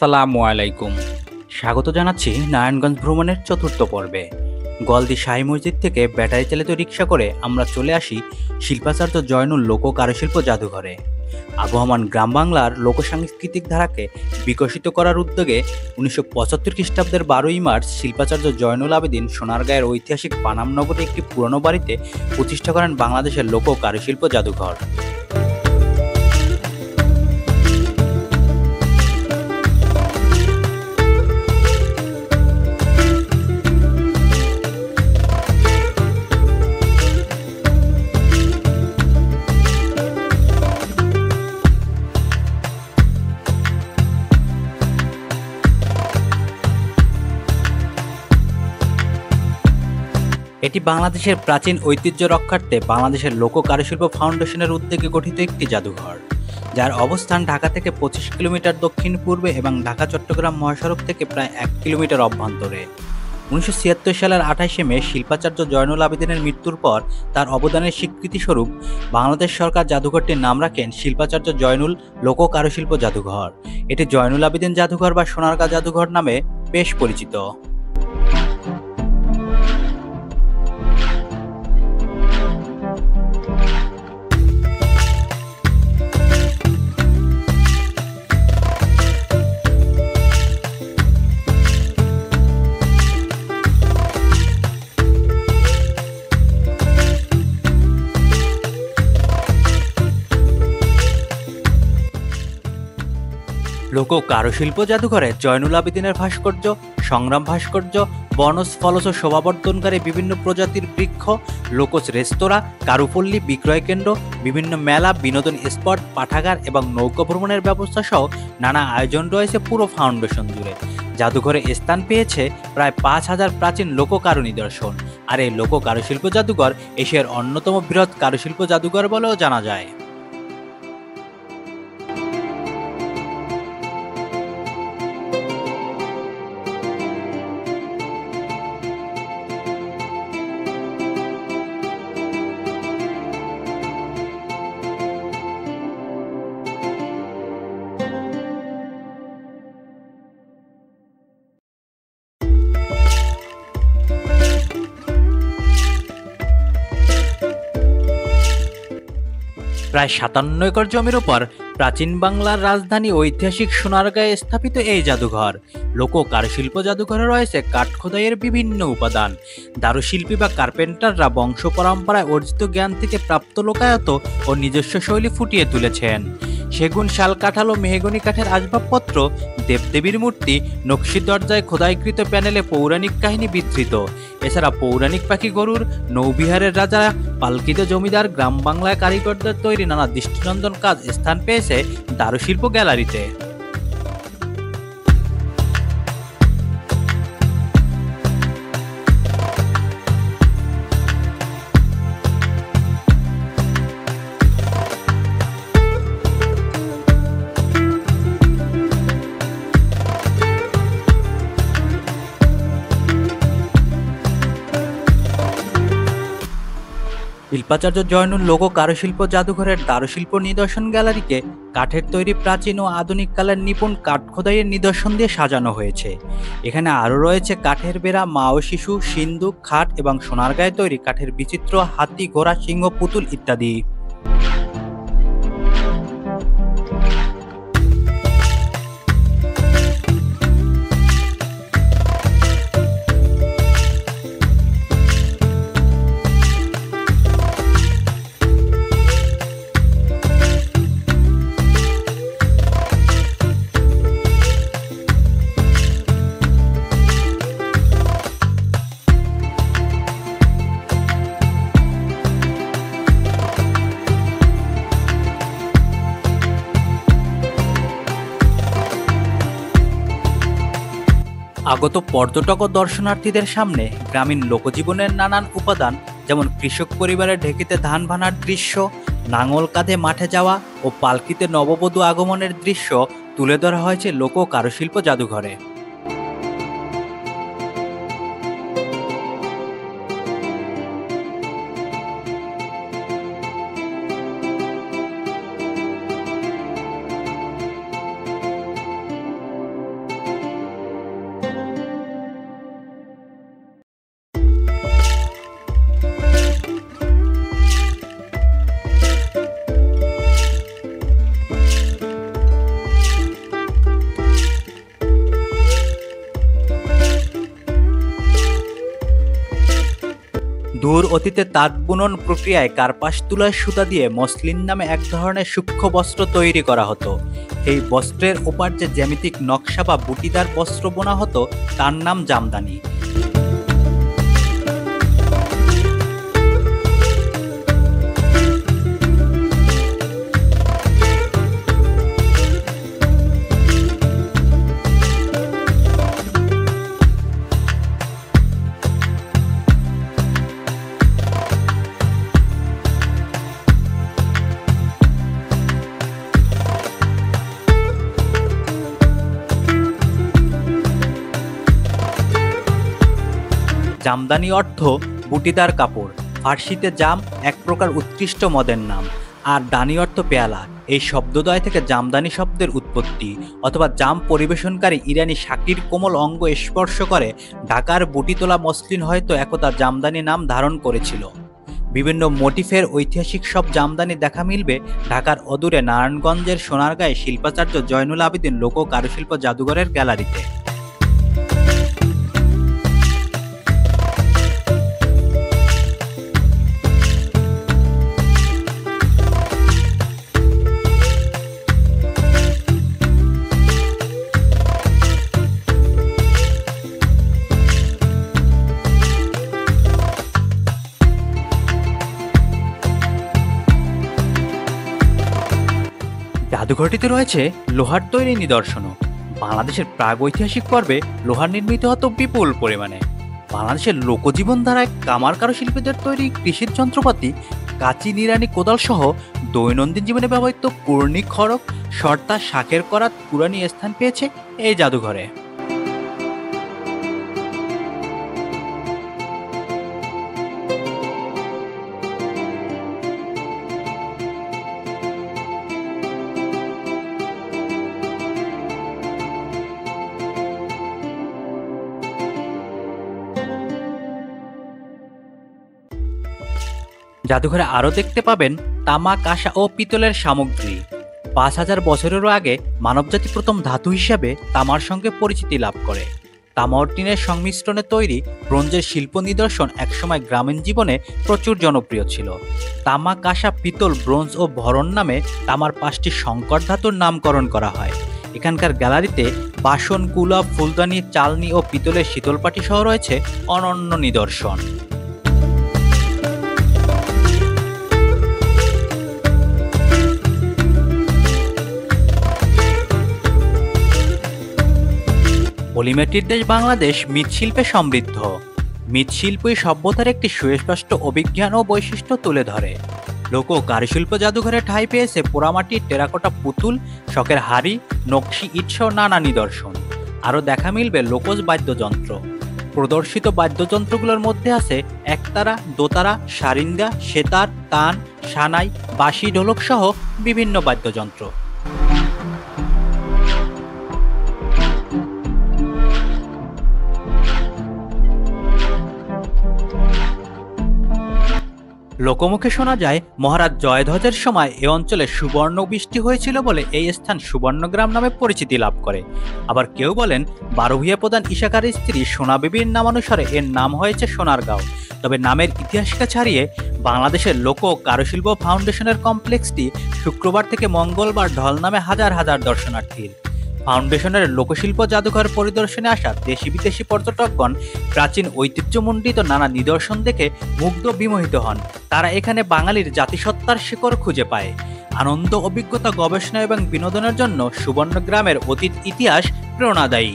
আসসালামু আলাইকুম। স্বাগত জানাচ্ছি নারায়ণগঞ্জ ভ্রমণের চতুর্থ পর্বে। গলদি শাহী মসজিদ থেকে ব্যাটারি চালিত রিক্সা করে আমরা চলে আসি শিল্পাচার্য জয়নুল লোক কারুশিল্প জাদুঘরে। আবহমান গ্রাম বাংলার লোকসাংস্কৃতিক ধারাকে বিকশিত করার উদ্যোগে 1975 খ্রিস্টাব্দের 12ই মার্চ শিল্পাচার্য জয়নুল আবেদিন সোনারগাঁয়ের ঐতিহাসিক পানাম নগরে একটি পুরনো বাড়িতে প্রতিষ্ঠা করেন বাংলাদেশের লোক কারুশিল্প জাদুঘর। এটি বাংলাদেশের প্রাচীন ঐতিহ্য রক্ষার্থে বাংলাদেশের লোক কারুশিল্প ফাউন্ডেশনের উদ্যোগে গঠিত একটি জাদুঘর, যার অবস্থান ঢাকা থেকে 25 কিলোমিটার দক্ষিণ পূর্বে এবং ঢাকা চট্টগ্রাম মহাসড়ক থেকে প্রায় 1 কিলোমিটার অভ্যন্তরে। 1976 সালের 28শে মে শিল্পাচার্য জয়নুল আবেদিনের মৃত্যুর পর তার অবদানের স্বীকৃতিস্বরূপ বাংলাদেশ সরকার জাদুঘরটির নাম রাখেন শিল্পাচার্য জয়নুল লোক কারুশিল্প জাদুঘর। এটি জয়নুল আবেদিন জাদুঘর বা সোনারগাঁ জাদুঘর নামে বেশ পরিচিত। লোক কারুশিল্প জাদুঘরে জয়নুল আবেদিনের ভাস্কর্য, সংগ্রাম ভাস্কর্য, বনজ ফলজ শোভাবর্ধনকারী বিভিন্ন প্রজাতির বৃক্ষ, লোকজ রেস্তোরাঁ, কারুপল্লী বিক্রয় কেন্দ্র, বিভিন্ন মেলা, বিনোদন স্পট, পাঠাগার এবং নৌকা ভ্রমণের ব্যবস্থা সহ নানা আয়োজন রয়েছে পুরো ফাউন্ডেশন জুড়ে। জাদুঘরে স্থান পেয়েছে প্রায় 5000 প্রাচীন লোক কারু নিদর্শন, আর এই লোক কারুশিল্প জাদুঘর এশিয়ার অন্যতম বৃহৎ কারুশিল্প জাদুঘর বলেও জানা যায়। প্রায় 57 একর জমির উপর প্রাচীন বাংলার রাজধানী ঐতিহাসিক সোনারগাঁয়ে স্থাপিত এই জাদুঘর। লোক কারুশিল্প জাদুঘরে রয়েছে কাঠ খোদাইয়ের বিভিন্ন উপাদান। দারুশিল্পী বা কার্পেন্টাররা বংশ পরম্পরায় অর্জিত জ্ঞান থেকে প্রাপ্ত লোকায়ত ও নিজস্ব শৈলী ফুটিয়ে তুলেছেন। সেগুন, শাল কাঠাল ও মেহগনি কাঠের আসবাবপত্র, দেবদেবীর মূর্তি, নকশি দরজায় খোদাইকৃত প্যানেলে পৌরাণিক কাহিনী বিধৃত। এছাড়া পৌরাণিক পাখি গরুর, নৌবিহারের রাজা, পালকিতে জমিদার, গ্রাম বাংলায় কারিগরদের তৈরি নানা দৃষ্টিনন্দন কাজ স্থান পেয়েছে দারুশিল্প গ্যালারিতে। শিল্পাচার্য জয়নুল লোক কারুশিল্প জাদুঘরের দারুশিল্প নিদর্শন গ্যালারিকে কাঠের তৈরি প্রাচীন ও আধুনিক কালের নিপুণ কাঠ খোদাইয়ের নিদর্শন দিয়ে সাজানো হয়েছে। এখানে আরও রয়েছে কাঠের বেড়া, মা ও শিশু, সিন্দুক, খাট এবং সোনারগাঁয়ে তৈরি কাঠের বিচিত্র হাতি, ঘোড়া, সিংহ, পুতুল ইত্যাদি। আগত পর্যটক ও দর্শনার্থীদের সামনে গ্রামীণ লোকজীবনের নানান উপাদান, যেমন কৃষক পরিবারের ঢেকিতে ধান ভানার দৃশ্য, নাঙল কাঁধে মাঠে যাওয়া ও পালকিতে নববধূ আগমনের দৃশ্য তুলে ধরা হয়েছে লোক কারুশিল্প জাদুঘরে। দূর অতীতে তাঁত বুনন প্রক্রিয়ায় কার্পাস তুলার সুতা দিয়ে মসলিন নামে এক ধরনের সূক্ষ্ম বস্ত্র তৈরি করা হতো। এই বস্ত্রের ওপর যে জ্যামিতিক নকশা বা বুটিদার বস্ত্র বোনা হতো তার নাম জামদানি। জামদানি অর্থ বুটিদার কাপড়। ফার্সিতে জাম এক প্রকার উৎকৃষ্ট মদের নাম, আর দানি অর্থ পেয়ালা। এই শব্দদ্বয় থেকে জামদানি শব্দের উৎপত্তি। অথবা জাম পরিবেশনকারী ইরানি শাকির কোমল অঙ্গ স্পর্শ করে ঢাকার বুটি তোলা মসলিন হয়তো একদা জামদানি নাম ধারণ করেছিল। বিভিন্ন মোটিফের ঐতিহাসিক সব জামদানি দেখা মিলবে ঢাকার অদূরে নারায়ণগঞ্জের সোনারগাঁয়ে শিল্পাচার্য জয়নুল আবেদিন লোক কারুশিল্প জাদুঘরের গ্যালারিতে। জাদুঘরটিতে রয়েছে লোহার তৈরি নিদর্শনও। বাংলাদেশের প্রাগৈতিহাসিক পর্বে লোহার নির্মিত হতো বিপুল পরিমাণে। বাংলাদেশের লোকজীবন ধারায় কামার কারুশিল্পীদের তৈরি কৃষির যন্ত্রপাতি, কাঁচি, নিড়ানি, কোদাল সহ দৈনন্দিন জীবনে ব্যবহৃত কুর্নি, খড়গ, সর্তা, শাঁখের করাত কুড়ানি স্থান পেয়েছে এই জাদুঘরে। জাদুঘরে আরও দেখতে পাবেন তামা, কাঁসা ও পিতলের সামগ্রী। 5000 বছরেরও আগে মানবজাতি প্রথম ধাতু হিসাবে তামার সঙ্গে পরিচিতি লাভ করে। তামা ও টিনের সংমিশ্রণে তৈরি ব্রোঞ্জের শিল্প নিদর্শন একসময় গ্রামীণ জীবনে প্রচুর জনপ্রিয় ছিল। তামা, কাঁসা, পিতল, ব্রোঞ্জ ও ভরণ নামে তামার 5টি সংকর ধাতুর নামকরণ করা হয়। এখানকার গ্যালারিতে বাসন, কুলা, ফুলদানি, চালনি ও পিতলের শীতলপাটি সহ রয়েছে অনন্য নিদর্শন। পলিমাটির দেশ বাংলাদেশ মৃৎশিল্পে সমৃদ্ধ। মৃৎশিল্পই সভ্যতার একটি সুস্পষ্ট অভিজ্ঞান ও বৈশিষ্ট্য তুলে ধরে। লোক কারুশিল্প জাদুঘরে ঠাঁই পেয়েছে পোড়ামাটির টেরাকোটা পুতুল, শখের হাড়ি, নকশি, ইট সহ নানা নিদর্শন। আরও দেখা মিলবে লোকজ বাদ্যযন্ত্র। প্রদর্শিত বাদ্যযন্ত্রগুলোর মধ্যে আছে একতারা, দোতারা, সারিঙ্গা, সেতার, তান, সানাই, বাঁশি, ঢোলক সহ বিভিন্ন বাদ্যযন্ত্র। লোকমুখে শোনা যায় মহারাজ জয়ধ্বজের সময় এ অঞ্চলে সুবর্ণ বৃষ্টি হয়েছিল বলে এই স্থান সুবর্ণগ্রাম নামে পরিচিতি লাভ করে। আবার কেউ বলেন বারোভূয়া প্রধান ঈশাখার স্ত্রী সোনা বিবির নামানুসারে এর নাম হয়েছে সোনারগাঁও। তবে নামের ইতিহাসকে ছাড়িয়ে বাংলাদেশের লোক কারুশিল্প ফাউন্ডেশনের কমপ্লেক্সটি শুক্রবার থেকে মঙ্গলবার ঢল নামে হাজার হাজার দর্শনার্থীর। ফাউন্ডেশনের লোকশিল্প জাদুঘর পরিদর্শনে আসা দেশি বিদেশি পর্যটকগণ প্রাচীন ঐতিহ্যমণ্ডিত নানা নিদর্শন দেখে মুগ্ধ বিমোহিত হন। তারা এখানে বাঙালির জাতিসত্তার শিকড় খুঁজে পায়। আনন্দ, অভিজ্ঞতা, গবেষণা এবং বিনোদনের জন্য সুবর্ণগ্রামের অতীত ইতিহাস প্রেরণাদায়ী।